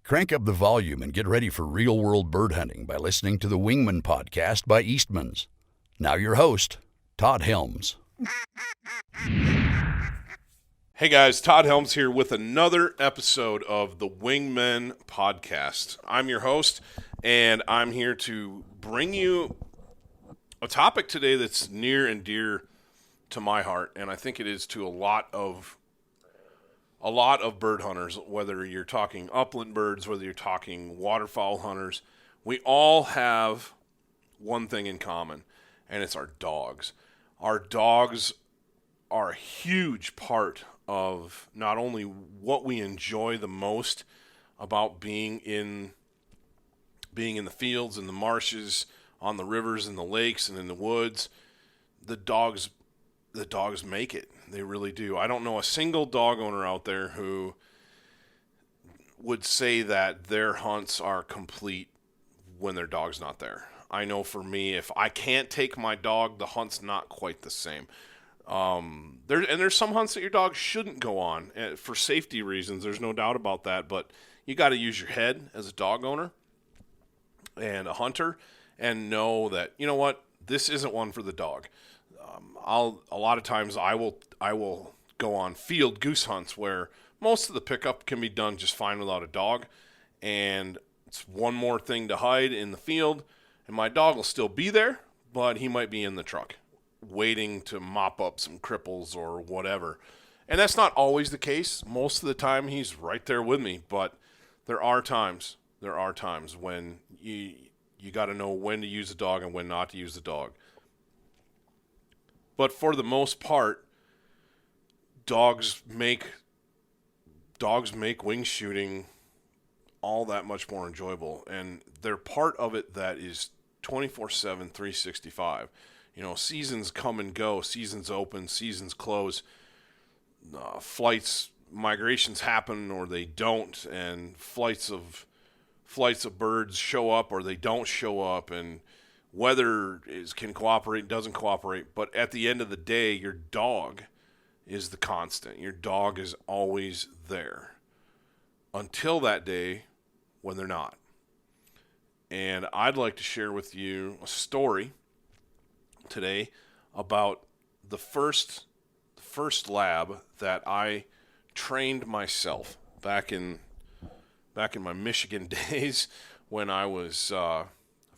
Crank up the volume and get ready for real-world bird hunting by listening to the Wingmen podcast by Eastman's. Now your host, Todd Helms. Hey guys, Todd Helms here with another episode of the Wingmen podcast. I'm your host, and I'm here to bring you a topic today that's near and dear to my heart, and I think it is to a lot of bird hunters, whether you're talking upland birds, whether you're talking waterfowl hunters. We all have one thing in common, and it's our dogs. Our dogs are a huge part of not only what we enjoy the most about being in the fields and the marshes, on the rivers and the lakes and in the woods. The dogs make it. They really do. I don't know a single dog owner out there who would say that their hunts are complete when their dog's not there. I know for me, if I can't take my dog, the hunt's not quite the same. There's some hunts that your dog shouldn't go on for safety reasons. There's no doubt about that. But you got to use your head as a dog owner and a hunter and know that, you know what, this isn't one for the dog. A lot of times I will go on field goose hunts where most of the pickup can be done just fine without a dog, and it's one more thing to hide in the field, and my dog will still be there, but he might be in the truck waiting to mop up some cripples or whatever. And that's not always the case. Most of the time he's right there with me, but there are times when you got to know when to use the dog and when not to use the dog. But for the most part, dogs make wing shooting all that much more enjoyable, and they're part of it that is 24/7, 365. You know, seasons come and go, seasons open, seasons close, migrations happen or they don't, and flights of birds show up or they don't show up, and weather can cooperate, doesn't cooperate. But at the end of the day, your dog is the constant. Your dog is always there until that day when they're not. And I'd like to share with you a story today about the first lab that I trained myself back in my Michigan days when I was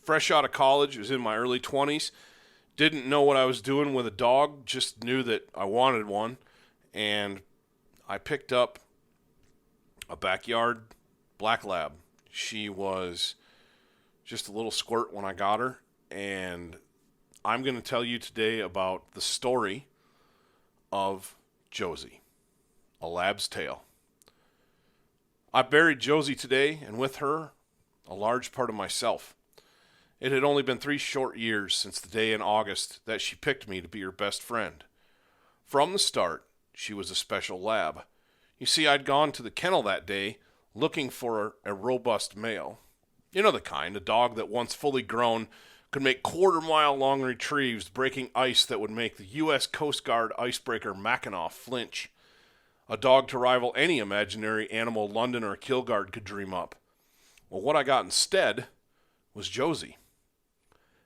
fresh out of college. It was in my early 20s. Didn't know what I was doing with a dog, just knew that I wanted one, and I picked up a backyard black lab. She was just a little squirt when I got her, and I'm going to tell you today about the story of Josie, a lab's tale. I buried Josie today, and with her, a large part of myself. It had only been 3 short years since the day in August that she picked me to be her best friend. From the start, she was a special lab. You see, I'd gone to the kennel that day looking for a robust male. You know the kind, a dog that once fully grown could make quarter-mile-long retrieves breaking ice that would make the U.S. Coast Guard icebreaker Mackinaw flinch. A dog to rival any imaginary animal London or Kilgard could dream up. Well, what I got instead was Josie.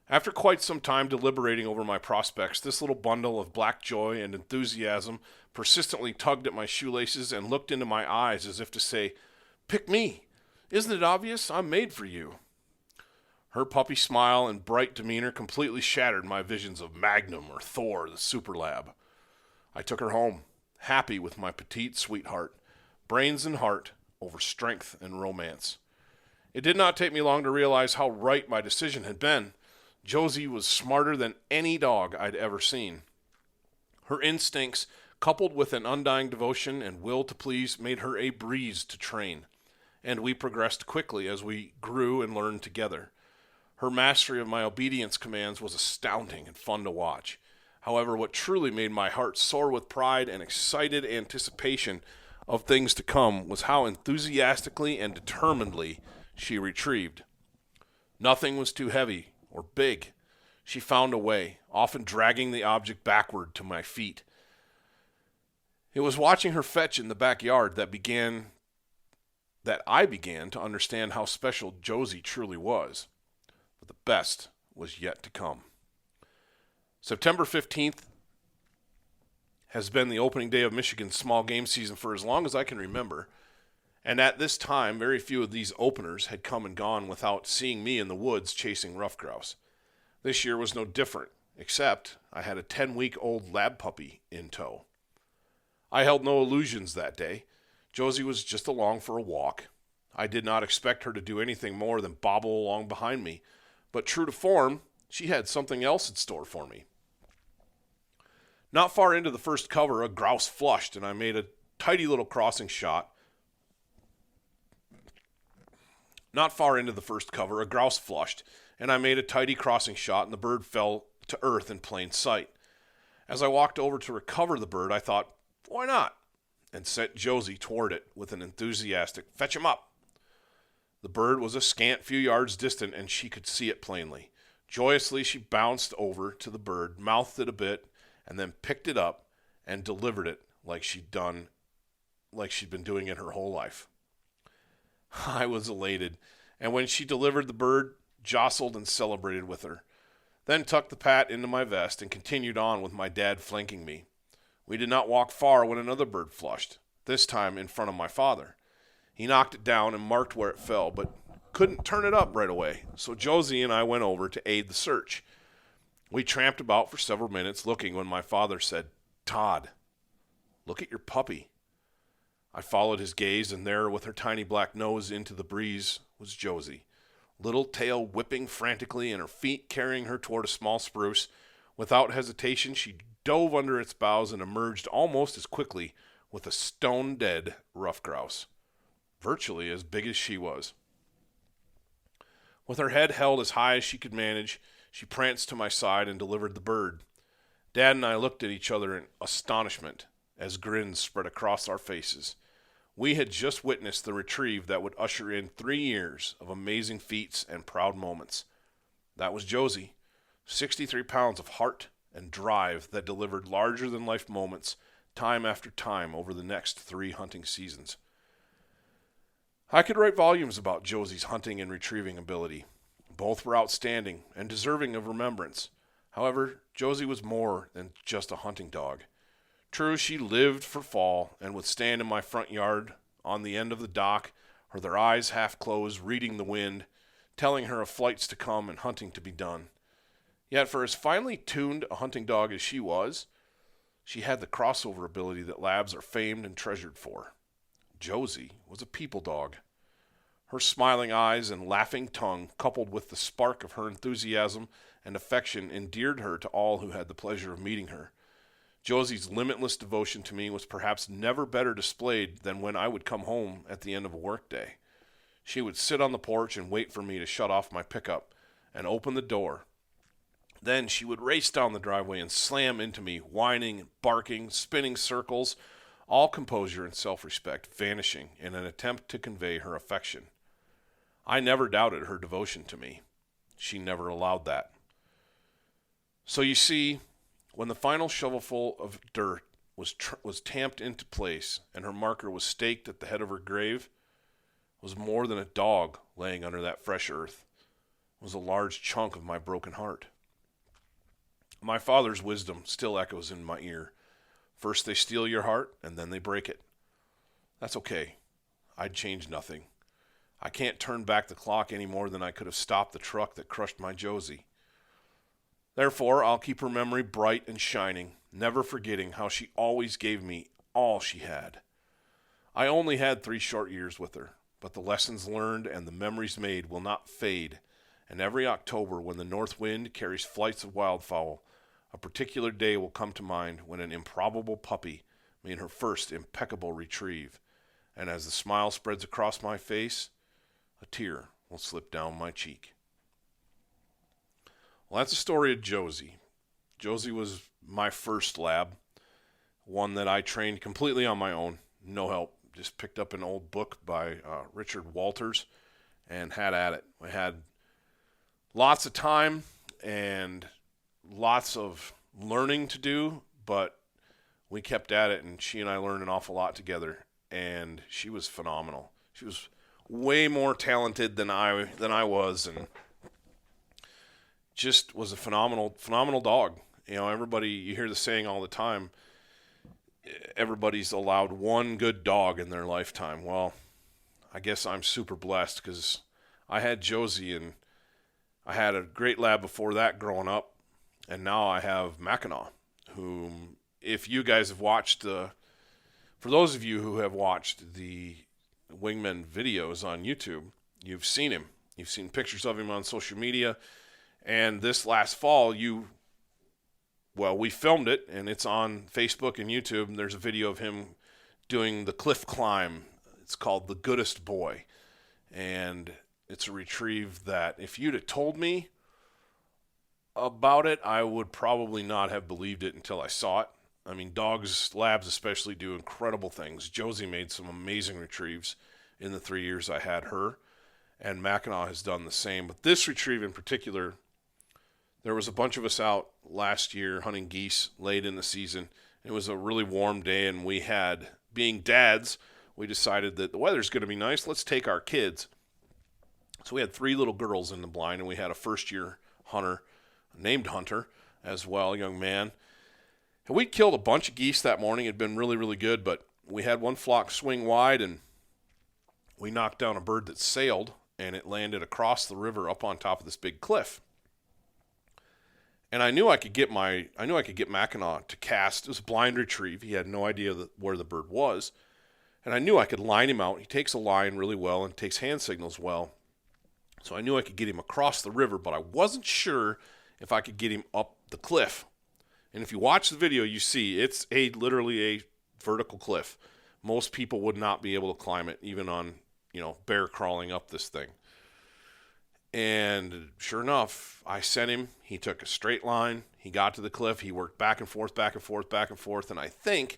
After quite some time deliberating over my prospects, this little bundle of black joy and enthusiasm persistently tugged at my shoelaces and looked into my eyes as if to say, "Pick me. Isn't it obvious? I'm made for you." Her puppy smile and bright demeanor completely shattered my visions of Magnum or Thor, the super lab. I took her home, happy with my petite sweetheart, brains and heart over strength and romance. It did not take me long to realize how right my decision had been. Josie was smarter than any dog I'd ever seen. Her instincts, coupled with an undying devotion and will to please, made her a breeze to train, and we progressed quickly as we grew and learned together. Her mastery of my obedience commands was astounding and fun to watch. However, what truly made my heart soar with pride and excited anticipation of things to come was how enthusiastically and determinedly she retrieved. Nothing was too heavy or big. She found a way, often dragging the object backward to my feet. It was watching her fetch in the backyard that began that I began to understand how special Josie truly was. But the best was yet to come. September 15th has been the opening day of Michigan's small game season for as long as I can remember. And at this time, very few of these openers had come and gone without seeing me in the woods chasing rough grouse. This year was no different, except I had a 10-week-old lab puppy in tow. I held no illusions that day. Josie was just along for a walk. I did not expect her to do anything more than bobble along behind me, but true to form, she had something else in store for me. Not far into the first cover, a grouse flushed, and I made a tidy little crossing shot. Not far into the first cover, a grouse flushed, and I made a tidy crossing shot, and the bird fell to earth in plain sight. As I walked over to recover the bird, I thought, why not? And sent Josie toward it with an enthusiastic, fetch him up. The bird was a scant few yards distant, and she could see it plainly. Joyously, she bounced over to the bird, mouthed it a bit, and then picked it up and delivered it like she'd been doing it her whole life. I was elated, and when she delivered the bird, jostled and celebrated with her. Then tucked the pat into my vest and continued on with my dad flanking me. We did not walk far when another bird flushed, this time in front of my father. He knocked it down and marked where it fell, but couldn't turn it up right away, so Josie and I went over to aid the search. We tramped about for several minutes looking when my father said, Todd, look at your puppy. I followed his gaze, and there, with her tiny black nose into the breeze, was Josie, little tail whipping frantically and her feet carrying her toward a small spruce. Without hesitation, she dove under its boughs and emerged almost as quickly with a stone-dead rough grouse, virtually as big as she was. With her head held as high as she could manage, she pranced to my side and delivered the bird. Dad and I looked at each other in astonishment as grins spread across our faces. We had just witnessed the retrieve that would usher in 3 years of amazing feats and proud moments. That was Josie, 63 pounds of heart and drive that delivered larger-than-life moments time after time over the next 3 hunting seasons. I could write volumes about Josie's hunting and retrieving ability. Both were outstanding and deserving of remembrance. However, Josie was more than just a hunting dog. True, she lived for fall and would stand in my front yard on the end of the dock, with her eyes half closed, reading the wind, telling her of flights to come and hunting to be done. Yet for as finely tuned a hunting dog as she was, she had the crossover ability that labs are famed and treasured for. Josie was a people dog. Her smiling eyes and laughing tongue, coupled with the spark of her enthusiasm and affection, endeared her to all who had the pleasure of meeting her. Josie's limitless devotion to me was perhaps never better displayed than when I would come home at the end of a workday. She would sit on the porch and wait for me to shut off my pickup and open the door. Then she would race down the driveway and slam into me, whining, barking, spinning circles, all composure and self-respect vanishing in an attempt to convey her affection. I never doubted her devotion to me. She never allowed that. So you see, when the final shovelful of dirt was tamped into place and her marker was staked at the head of her grave, it was more than a dog laying under that fresh earth. It was a large chunk of my broken heart. My father's wisdom still echoes in my ear. First they steal your heart, and then they break it. That's okay. I'd change nothing. I can't turn back the clock any more than I could have stopped the truck that crushed my Josie. Therefore, I'll keep her memory bright and shining, never forgetting how she always gave me all she had. I only had 3 short years with her, but the lessons learned and the memories made will not fade, and every October when the north wind carries flights of wildfowl, a particular day will come to mind when an improbable puppy made her first impeccable retrieve, and as the smile spreads across my face, a tear will slip down my cheek. Well, that's the story of Josie. Josie was my first lab, one that I trained completely on my own, no help. Just picked up an old book by Richard Walters and had at it. I had lots of time and lots of learning to do, but we kept at it, and she and I learned an awful lot together, and she was phenomenal. She was way more talented than I was, and just was a phenomenal dog. You know, everybody, you hear the saying all the time, everybody's allowed one good dog in their lifetime. Well, I guess I'm super blessed because I had Josie, and I had a great lab before that growing up, and now I have Mackinaw, whom, if you guys have watched, for those of you who have watched the Wingmen videos on YouTube, you've seen him. You've seen pictures of him on social media, and this last fall, we filmed it, and it's on Facebook and YouTube, and there's a video of him doing the cliff climb. It's called The Goodest Boy, and it's a retrieve that if you'd have told me about it, I would probably not have believed it until I saw it. I mean, dogs, labs especially, do incredible things. Josie made some amazing retrieves in the 3 years I had her, and Mackinaw has done the same. But this retrieve in particular, there was a bunch of us out last year hunting geese late in the season. It was a really warm day, and we had, being dads, we decided that the weather's going to be nice. Let's take our kids. So we had 3 little girls in the blind, and we had a first-year hunter named Hunter as well, a young man. And we killed a bunch of geese that morning. It had been really, really good, but we had one flock swing wide, and we knocked down a bird that sailed, and it landed across the river up on top of this big cliff. And I knew I could get Mackinaw to cast. It was a blind retrieve. He had no idea where the bird was. And I knew I could line him out. He takes a line really well and takes hand signals well. So I knew I could get him across the river, but I wasn't sure if I could get him up the cliff. And if you watch the video, you see it's literally a vertical cliff. Most people would not be able to climb it, even on, bear crawling up this thing. And sure enough, I sent him. He took a straight line. He got to the cliff. He worked back and forth, back and forth, back and forth. And I think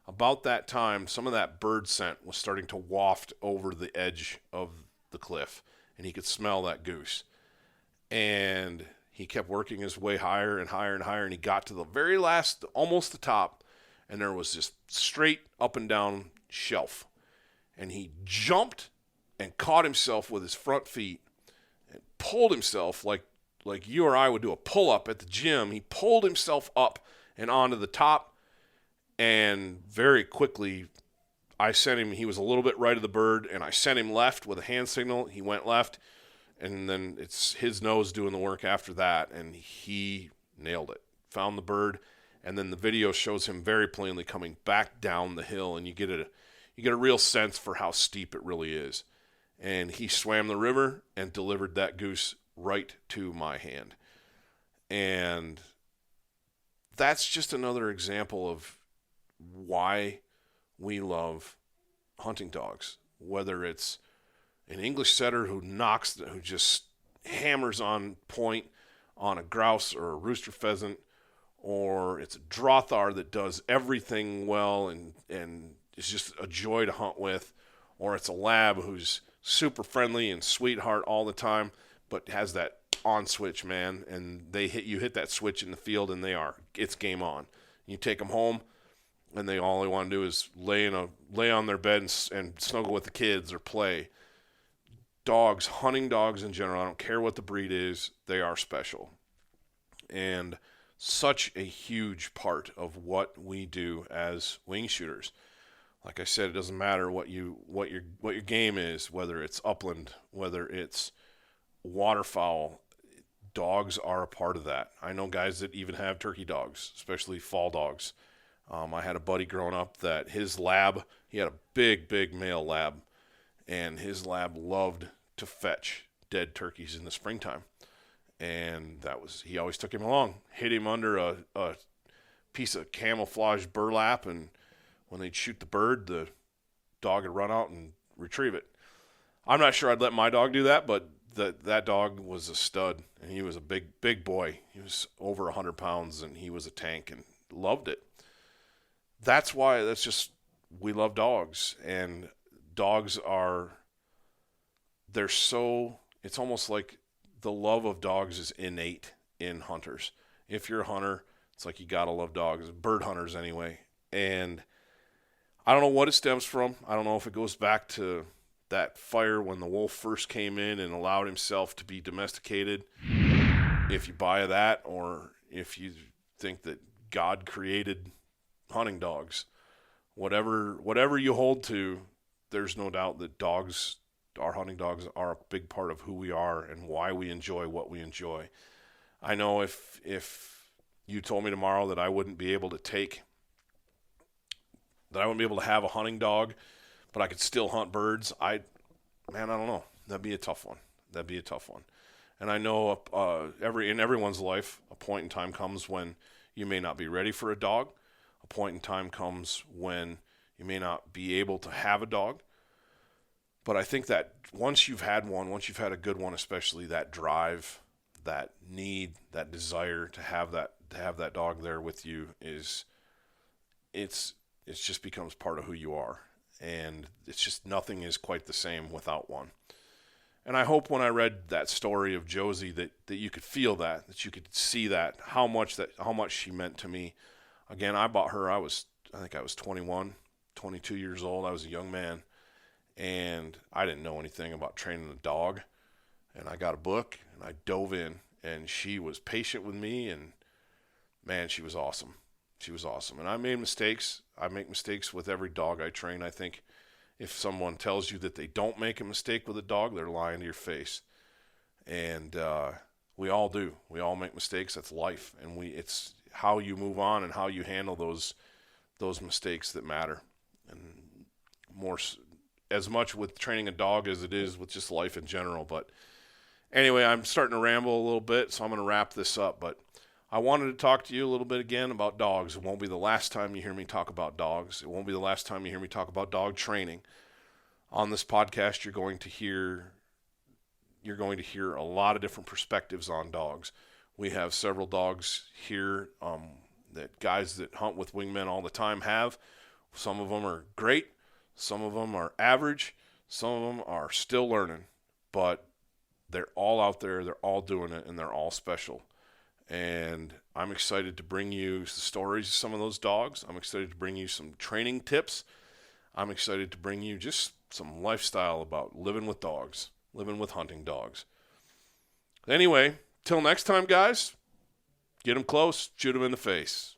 about that time, some of that bird scent was starting to waft over the edge of the cliff. And he could smell that goose. And he kept working his way higher and higher and higher. And he got to the very last, almost the top. And there was this straight up and down shelf. And he jumped and caught himself with his front feet. And pulled himself like you or I would do a pull-up at the gym. He pulled himself up and onto the top, and very quickly I sent him, he was a little bit right of the bird, and I sent him left with a hand signal. He went left, and then it's his nose doing the work after that, and he nailed it. Found the bird, and then the video shows him very plainly coming back down the hill, and you get a real sense for how steep it really is. And he swam the river and delivered that goose right to my hand. And that's just another example of why we love hunting dogs. Whether it's an English setter who just hammers on point on a grouse or a rooster pheasant, or it's a Drothar that does everything well and is just a joy to hunt with, or it's a lab who's super friendly and sweetheart all the time, but has that on switch, man, and you hit that switch in the field, and it's game on. You take them home, and all they want to do is lay on their bed and snuggle with the kids or play. Dogs, hunting dogs in general, I don't care what the breed is, they are special, and such a huge part of what we do as wing shooters. Like I said, it doesn't matter what your game is, whether it's upland, whether it's waterfowl. Dogs are a part of that. I know guys that even have turkey dogs, especially fall dogs. I had a buddy growing up that his lab, he had a big male lab, and his lab loved to fetch dead turkeys in the springtime. And he always took him along, hid him under a piece of camouflage burlap, and when they'd shoot the bird, the dog would run out and retrieve it. I'm not sure I'd let my dog do that, but that dog was a stud, and he was a big boy. He was over 100 pounds, and he was a tank and loved it. We love dogs, and dogs it's almost like the love of dogs is innate in hunters. If you're a hunter, it's like you gotta love dogs, bird hunters anyway. And I don't know what it stems from. I don't know if it goes back to that fire when the wolf first came in and allowed himself to be domesticated, if you buy that, or if you think that God created hunting dogs, whatever you hold to, there's no doubt that dogs, our hunting dogs, are a big part of who we are and why we enjoy what we enjoy. I know if you told me tomorrow that I wouldn't be able to have a hunting dog, but I could still hunt birds, I don't know. That'd be a tough one. And I know in everyone's life, a point in time comes when you may not be ready for a dog. A point in time comes when you may not be able to have a dog. But I think that once you've had a good one, especially, that drive, that need, that desire to have that dog there with you it just becomes part of who you are. And it's just, nothing is quite the same without one. And I hope when I read that story of Josie that you could feel that you could see how much she meant to me. Again, I bought her, I think I was 21, 22 years old. I was a young man, and I didn't know anything about training a dog. And I got a book, and I dove in, and she was patient with me, and man, she was awesome. And I made mistakes. I make mistakes with every dog I train. I think if someone tells you that they don't make a mistake with a dog, they're lying to your face. And we all do. We all make mistakes. That's life. And it's how you move on and how you handle those mistakes that matter. And more, as much with training a dog as it is with just life in general. But anyway, I'm starting to ramble a little bit, so I'm going to wrap this up. But I wanted to talk to you a little bit again about dogs. It won't be the last time you hear me talk about dogs. It won't be the last time you hear me talk about dog training. On this podcast, you're going to hear a lot of different perspectives on dogs. We have several dogs here that guys that hunt with Wingmen all the time have. Some of them are great. Some of them are average. Some of them are still learning. But they're all out there. They're all doing it, and they're all special. And I'm excited to bring you the stories of some of those dogs. I'm excited to bring you some training tips. I'm excited to bring you just some lifestyle about living with dogs, living with hunting dogs. Anyway, till next time, guys, get them close, shoot them in the face.